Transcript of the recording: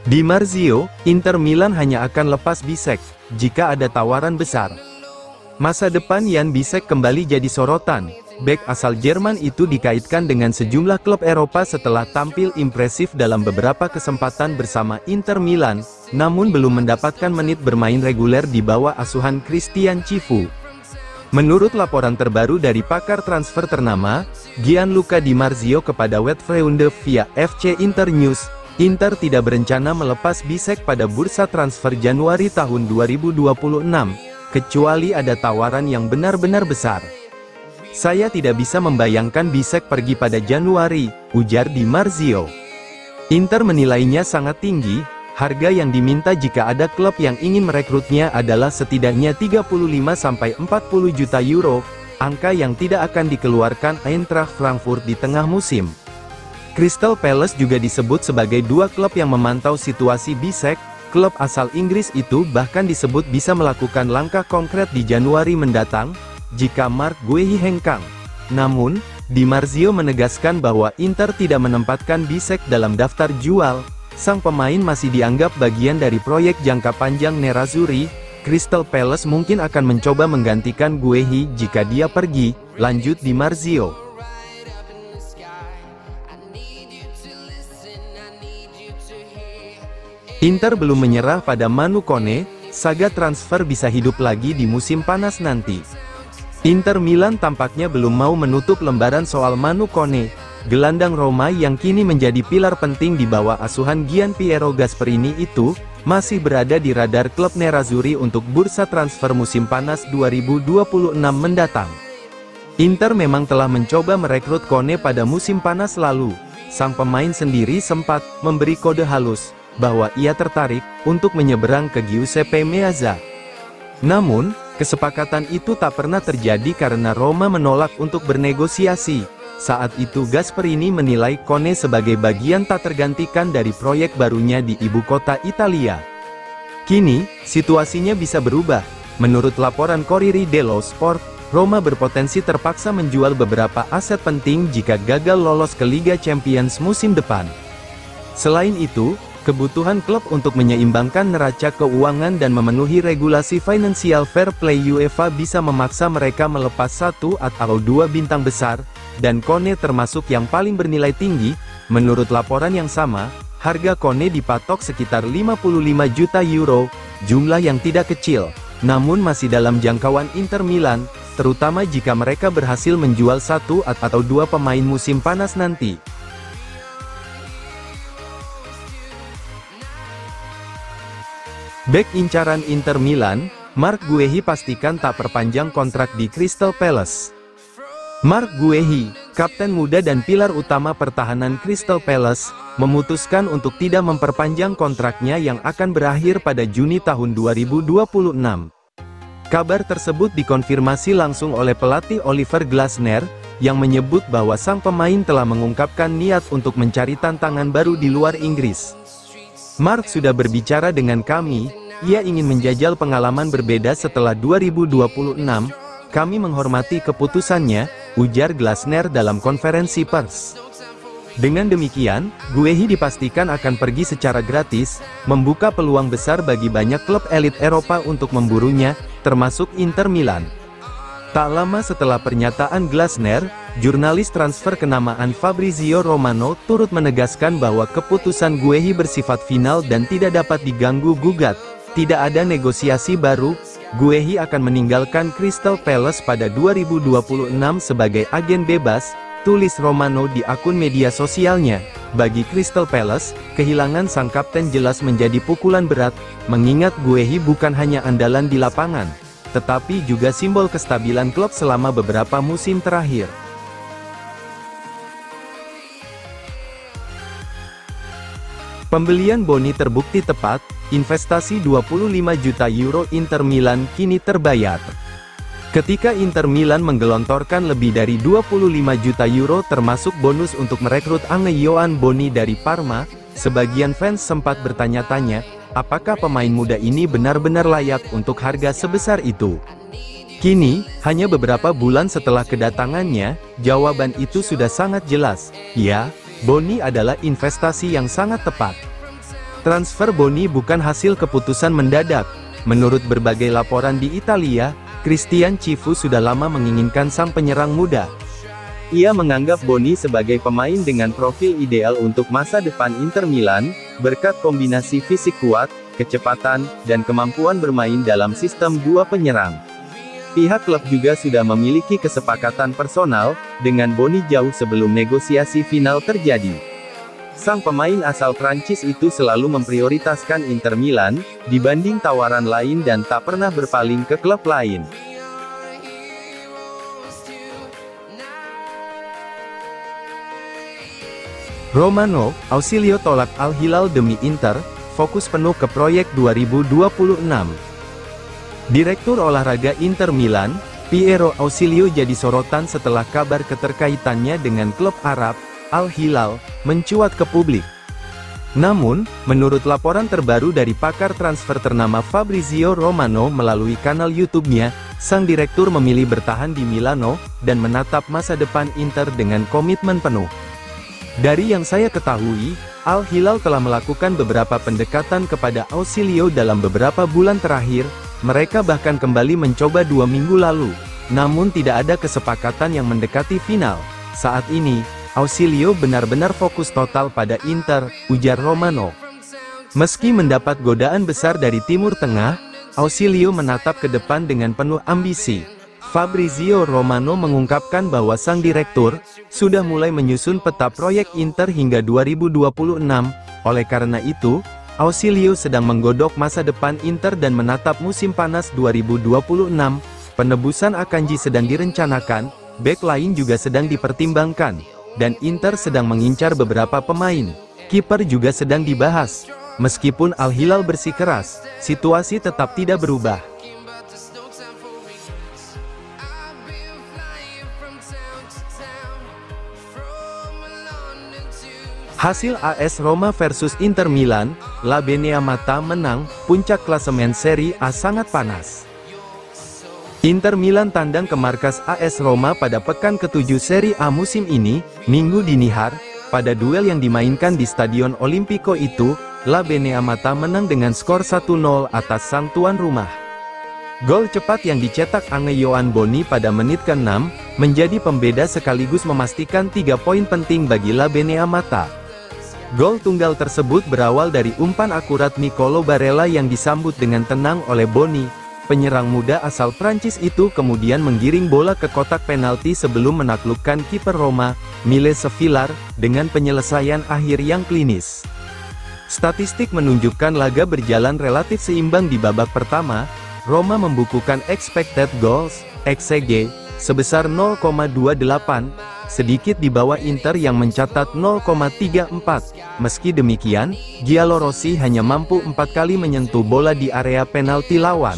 Di Marzio, Inter Milan hanya akan lepas Bisek jika ada tawaran besar. Masa depan Jan Bisek kembali jadi sorotan. Bek asal Jerman itu dikaitkan dengan sejumlah klub Eropa setelah tampil impresif dalam beberapa kesempatan bersama Inter Milan, namun belum mendapatkan menit bermain reguler di bawah asuhan Christian Cifu. Menurut laporan terbaru dari pakar transfer ternama, Gianluca Di Marzio kepada Wetfreunde via FC Inter News, Inter tidak berencana melepas Bisek pada bursa transfer Januari tahun 2026, kecuali ada tawaran yang benar-benar besar. Saya tidak bisa membayangkan Bisek pergi pada Januari, ujar Di Marzio. Inter menilainya sangat tinggi, harga yang diminta jika ada klub yang ingin merekrutnya adalah setidaknya 35–40 juta euro, angka yang tidak akan dikeluarkan Eintracht Frankfurt di tengah musim. Crystal Palace juga disebut sebagai dua klub yang memantau situasi Bisek. Klub asal Inggris itu bahkan disebut bisa melakukan langkah konkret di Januari mendatang, jika Marc Guehi hengkang. Namun, Di Marzio menegaskan bahwa Inter tidak menempatkan Bisek dalam daftar jual. Sang pemain masih dianggap bagian dari proyek jangka panjang Nerazzurri. Crystal Palace mungkin akan mencoba menggantikan Guehi jika dia pergi, lanjut Di Marzio. Inter belum menyerah pada Manu Kone, saga transfer bisa hidup lagi di musim panas nanti. Inter Milan tampaknya belum mau menutup lembaran soal Manu Kone, gelandang Roma yang kini menjadi pilar penting di bawah asuhan Gianpiero Gasperini itu, masih berada di radar klub Nerazzurri untuk bursa transfer musim panas 2026 mendatang. Inter memang telah mencoba merekrut Kone pada musim panas lalu. Sang pemain sendiri sempat memberi kode halus bahwa ia tertarik untuk menyeberang ke Giuseppe Meazza. Namun, kesepakatan itu tak pernah terjadi karena Roma menolak untuk bernegosiasi. Saat itu Gasperini menilai Kone sebagai bagian tak tergantikan dari proyek barunya di ibu kota Italia. Kini, situasinya bisa berubah. Menurut laporan Corriere dello Sport, Roma berpotensi terpaksa menjual beberapa aset penting jika gagal lolos ke Liga Champions musim depan. Selain itu, kebutuhan klub untuk menyeimbangkan neraca keuangan dan memenuhi regulasi Financial Fair Play UEFA bisa memaksa mereka melepas satu atau dua bintang besar, dan Kone termasuk yang paling bernilai tinggi. Menurut laporan yang sama, harga Kone dipatok sekitar 55 juta euro, jumlah yang tidak kecil, namun masih dalam jangkauan Inter Milan, terutama jika mereka berhasil menjual satu atau dua pemain musim panas nanti. Bek incaran Inter Milan, Marc Guehi pastikan tak perpanjang kontrak di Crystal Palace. Marc Guehi, kapten muda dan pilar utama pertahanan Crystal Palace, memutuskan untuk tidak memperpanjang kontraknya yang akan berakhir pada Juni tahun 2026. Kabar tersebut dikonfirmasi langsung oleh pelatih Oliver Glasner, yang menyebut bahwa sang pemain telah mengungkapkan niat untuk mencari tantangan baru di luar Inggris. Marc sudah berbicara dengan kami, ia ingin menjajal pengalaman berbeda setelah 2026, kami menghormati keputusannya, ujar Glasner dalam konferensi pers. Dengan demikian, Guehi dipastikan akan pergi secara gratis, membuka peluang besar bagi banyak klub elit Eropa untuk memburunya, termasuk Inter Milan. Tak lama setelah pernyataan Glasner, jurnalis transfer kenamaan Fabrizio Romano turut menegaskan bahwa keputusan Guehi bersifat final dan tidak dapat diganggu-gugat. Tidak ada negosiasi baru, Guehi akan meninggalkan Crystal Palace pada 2026 sebagai agen bebas, tulis Romano di akun media sosialnya. Bagi Crystal Palace, kehilangan sang kapten jelas menjadi pukulan berat, mengingat Guehi bukan hanya andalan di lapangan, tetapi juga simbol kestabilan klub selama beberapa musim terakhir. Pembelian Boni terbukti tepat, investasi 25 juta euro Inter Milan kini terbayar. Ketika Inter Milan menggelontorkan lebih dari 25 juta euro termasuk bonus untuk merekrut Ioan Boni dari Parma, sebagian fans sempat bertanya-tanya, apakah pemain muda ini benar-benar layak untuk harga sebesar itu? Kini, hanya beberapa bulan setelah kedatangannya, jawaban itu sudah sangat jelas. Ya, Boni adalah investasi yang sangat tepat. Transfer Boni bukan hasil keputusan mendadak. Menurut berbagai laporan di Italia, Christian Chivu sudah lama menginginkan sang penyerang muda. Ia menganggap Boni sebagai pemain dengan profil ideal untuk masa depan Inter Milan, berkat kombinasi fisik kuat, kecepatan, dan kemampuan bermain dalam sistem dua penyerang. Pihak klub juga sudah memiliki kesepakatan personal dengan Boni jauh sebelum negosiasi final terjadi. Sang pemain asal Prancis itu selalu memprioritaskan Inter Milan, dibanding tawaran lain dan tak pernah berpaling ke klub lain. Romano Ausilio tolak Al Hilal demi Inter, fokus penuh ke proyek 2026. Direktur olahraga Inter Milan, Piero Ausilio jadi sorotan setelah kabar keterkaitannya dengan klub Arab, Al Hilal, mencuat ke publik. Namun, menurut laporan terbaru dari pakar transfer ternama Fabrizio Romano melalui kanal YouTube-nya, sang direktur memilih bertahan di Milano, dan menatap masa depan Inter dengan komitmen penuh. Dari yang saya ketahui, Al Hilal telah melakukan beberapa pendekatan kepada Ausilio dalam beberapa bulan terakhir, mereka bahkan kembali mencoba 2 minggu lalu, namun tidak ada kesepakatan yang mendekati final. Saat ini, Ausilio benar-benar fokus total pada Inter, ujar Romano. Meski mendapat godaan besar dari Timur Tengah, Ausilio menatap ke depan dengan penuh ambisi. Fabrizio Romano mengungkapkan bahwa sang direktur sudah mulai menyusun peta proyek Inter hingga 2026. Oleh karena itu, Ausilio sedang menggodok masa depan Inter dan menatap musim panas 2026. Penebusan Akanji sedang direncanakan, bek lain juga sedang dipertimbangkan, dan Inter sedang mengincar beberapa pemain. Kiper juga sedang dibahas. Meskipun Al Hilal bersikeras, situasi tetap tidak berubah. Hasil AS Roma versus Inter Milan, La Beneamata menang, puncak klasemen Serie A sangat panas. Inter Milan tandang ke markas AS Roma pada pekan ke-7 Serie A musim ini, Minggu dini hari. Pada duel yang dimainkan di Stadion Olimpico itu, La Beneamata menang dengan skor 1-0 atas sang tuan rumah. Gol cepat yang dicetak Ioan Boni pada menit ke-6, menjadi pembeda sekaligus memastikan 3 poin penting bagi La Beneamata. Gol tunggal tersebut berawal dari umpan akurat Nicolo Barella yang disambut dengan tenang oleh Boni. Penyerang muda asal Prancis itu kemudian menggiring bola ke kotak penalti sebelum menaklukkan kiper Roma, Miles Sevillar, dengan penyelesaian akhir yang klinis. Statistik menunjukkan laga berjalan relatif seimbang di babak pertama. Roma membukukan expected goals, XG, sebesar 0,28, sedikit di bawah Inter yang mencatat 0,34. Meski demikian, Giallorossi hanya mampu 4 kali menyentuh bola di area penalti lawan.